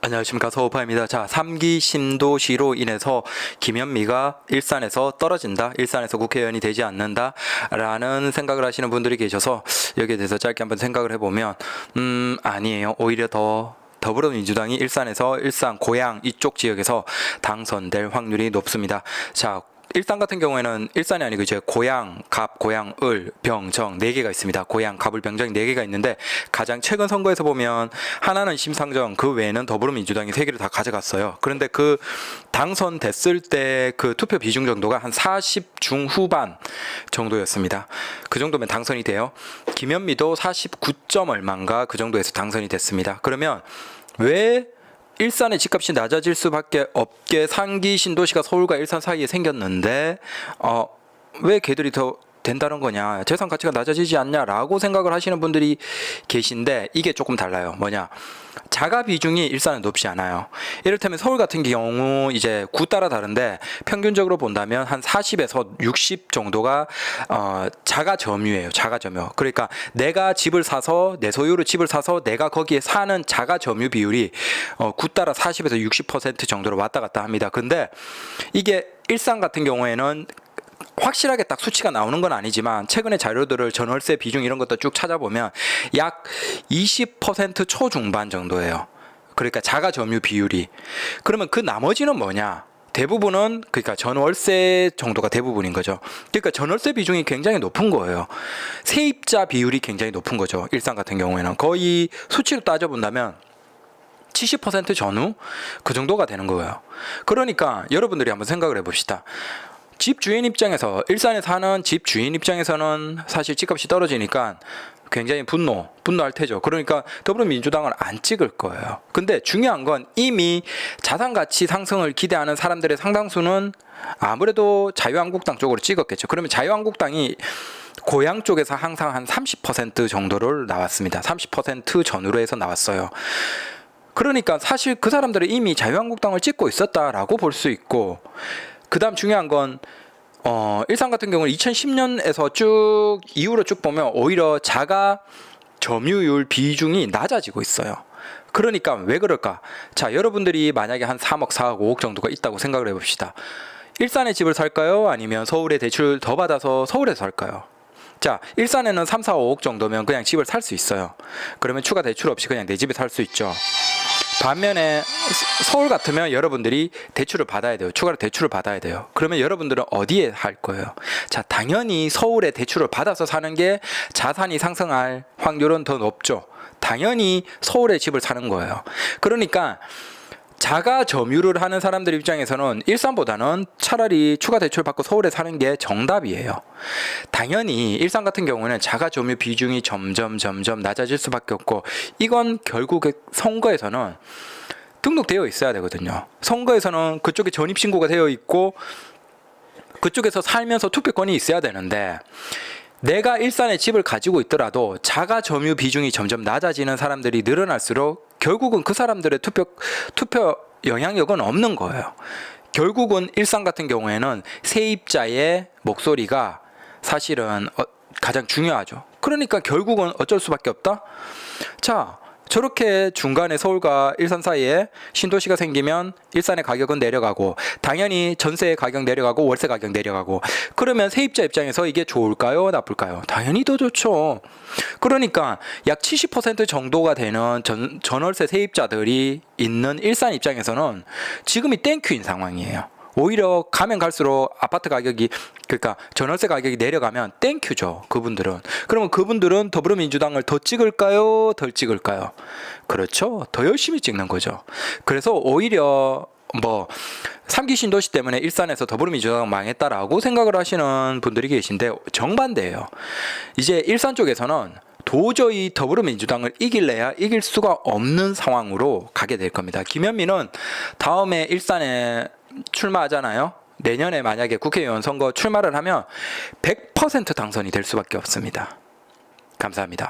안녕하십니까, 서우파입니다. 자, 3기 신도시로 인해서 김현미가 일산에서 떨어진다, 일산에서 국회의원이 되지 않는다 라는 생각을 하시는 분들이 계셔서 여기에 대해서 짧게 한번 생각을 해보면 아니에요. 오히려 더 더불어민주당이 일산에서 일산 고양 이쪽 지역에서 당선될 확률이 높습니다. 자, 일산 같은 경우에는 일산이 아니고 이제 고양, 갑, 고양, 을, 병, 정 4개가 있습니다. 고양, 갑을, 병정이 4개가 있는데 가장 최근 선거에서 보면 하나는 심상정, 그 외에는 더불어민주당이 3개를 다 가져갔어요. 그런데 그 당선됐을 때 그 투표 비중 정도가 한 40 중후반 정도였습니다. 그 정도면 당선이 돼요. 김현미도 49점 얼마인가 그 정도에서 당선이 됐습니다. 그러면 왜 일산의 집값이 낮아질 수밖에 없게 상기 신도시가 서울과 일산 사이에 생겼는데 왜 걔들이 더 된다는 거냐, 재산 가치가 낮아지지 않냐라고 생각을 하시는 분들이 계신데 이게 조금 달라요. 뭐냐, 자가 비중이 일산은 높지 않아요. 이를테면 서울 같은 경우 이제 구 따라 다른데 평균적으로 본다면 한 40에서 60 정도가 자가 점유예요. 자가 점유. 그러니까 내가 집을 사서 내 소유로 집을 사서 내가 거기에 사는 자가 점유 비율이 구 따라 40에서 60% 정도로 왔다 갔다 합니다. 근데 이게 일산 같은 경우에는 확실하게 딱 수치가 나오는 건 아니지만 최근에 자료들을 전월세 비중 이런 것도 쭉 찾아보면 약 20% 초중반 정도예요. 그러니까 자가 점유 비율이. 그러면 그 나머지는 뭐냐? 대부분은 그러니까 전월세 정도가 대부분인 거죠. 그러니까 전월세 비중이 굉장히 높은 거예요. 세입자 비율이 굉장히 높은 거죠. 일산 같은 경우에는 거의 수치로 따져본다면 70% 전후 그 정도가 되는 거예요. 그러니까 여러분들이 한번 생각을 해봅시다. 집주인 입장에서, 일산에 사는 집주인 입장에서는 사실 집값이 떨어지니까 굉장히 분노할 테죠. 그러니까 더불어민주당을 안 찍을 거예요. 근데 중요한 건 이미 자산가치 상승을 기대하는 사람들의 상당수는 아무래도 자유한국당 쪽으로 찍었겠죠. 그러면 자유한국당이 고향 쪽에서 항상 한 30% 정도를 나왔습니다. 30% 전후로 해서 나왔어요. 그러니까 사실 그 사람들은 이미 자유한국당을 찍고 있었다라고 볼 수 있고, 그 다음 중요한 건 일산 같은 경우는 2010년에서 쭉 이후로 쭉 보면 오히려 자가 점유율 비중이 낮아지고 있어요. 그러니까 왜 그럴까? 자, 여러분들이 만약에 한 3억, 4억, 5억 정도가 있다고 생각을 해봅시다. 일산에 집을 살까요? 아니면 서울에 대출 더 받아서 서울에 살까요? 자, 일산에는 3, 4, 5억 정도면 그냥 집을 살 수 있어요. 그러면 추가 대출 없이 그냥 내 집에 살 수 있죠. 반면에 서울 같으면 여러분들이 대출을 받아야 돼요. 추가로 대출을 받아야 돼요. 그러면 여러분들은 어디에 할 거예요? 자, 당연히 서울에 대출을 받아서 사는 게 자산이 상승할 확률은 더 높죠. 당연히 서울에 집을 사는 거예요. 그러니까 자가 점유를 하는 사람들 입장에서는 일산보다는 차라리 추가 대출 받고 서울에 사는 게 정답이에요. 당연히 일산 같은 경우는 자가 점유 비중이 점점 낮아질 수밖에 없고, 이건 결국에 선거에서는 등록되어 있어야 되거든요. 선거에서는 그쪽에 전입신고가 되어 있고 그쪽에서 살면서 투표권이 있어야 되는데, 내가 일산에 집을 가지고 있더라도 자가 점유 비중이 점점 낮아지는 사람들이 늘어날수록 결국은 그 사람들의 투표 영향력은 없는 거예요. 결국은 일산 같은 경우에는 세입자의 목소리가 사실은 가장 중요하죠. 그러니까 결국은 어쩔 수밖에 없다. 자, 저렇게 중간에 서울과 일산 사이에 신도시가 생기면 일산의 가격은 내려가고, 당연히 전세 가격 내려가고 월세 가격 내려가고, 그러면 세입자 입장에서 이게 좋을까요? 나쁠까요? 당연히 더 좋죠. 그러니까 약 70% 정도가 되는 전월세 세입자들이 있는 일산 입장에서는 지금이 땡큐인 상황이에요. 오히려 가면 갈수록 아파트 가격이, 그러니까 전월세 가격이 내려가면 땡큐죠. 그분들은. 그러면 그분들은 더불어민주당을 더 찍을까요? 덜 찍을까요? 그렇죠. 더 열심히 찍는 거죠. 그래서 오히려 3기 신도시 때문에 일산에서 더불어민주당 망했다라고 생각을 하시는 분들이 계신데 정반대예요. 이제 일산 쪽에서는 도저히 더불어민주당을 이길래야 이길 수가 없는 상황으로 가게 될 겁니다. 김현미는 다음에 일산에 출마하잖아요. 내년에 만약에 국회의원 선거 출마를 하면 100% 당선이 될 수밖에 없습니다. 감사합니다.